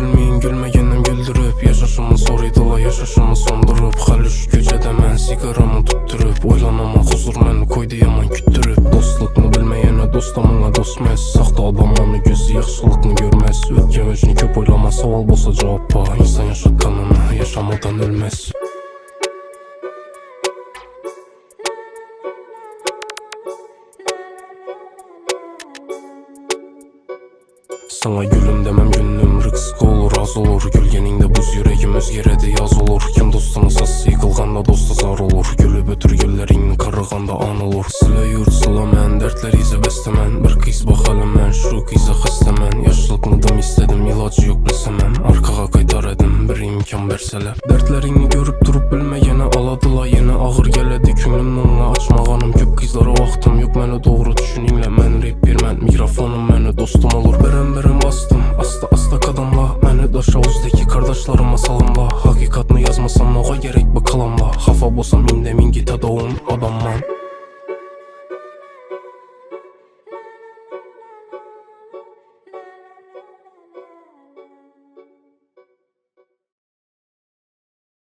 gülmeyin, gülmegenim güldürüp yaşashımı so'raydilar, yaşashımı sondurup. Hali şu kechada men sigaramı tutturup o'ylanaman, huzur meni qo'ydi yomon kuttirib. Do'stlikni bilmagani do'stamanga do'stmas, saxta odamlarni ko'zi yaxshilikni ko'rmas. O'tgan o'chni ko'p o'ylama, savol bo'lsa javob bor. Inson yashatganini yashamadan o'lmas. Sana gülüm demem, günüm rıksık olur, az olur. Gülgeningde buz yüreğim özgeredi, yaz olur. Kim dostunu sası yıkılganda dostu zar olur. Gülüp ötür güllerini qarıganda an olur. Sıla yurt sıla men, dertler izi bestemen. Bir kız bakalım men, şu kızı xestemen. Yaşlılıknıdım istedim, ilacı yok bilsemem. Arkaga kaytar edim, bir imkan verseler. Dertlerini görüp durup bilmegeni aladılar. Yine ağır geledi künglimni açmağanım. Köp kızlara vaxtım yok, meni doğru düşüninle. Men rapper men, mikrofonum meni dostum olur. Berem bastım, asta kadamla. Meni daşa uzdaki kardeşlarıma salamla. Hakikatni yazmasam noğa gerek bu kalamla. Hafa bolsam indemin git adamman.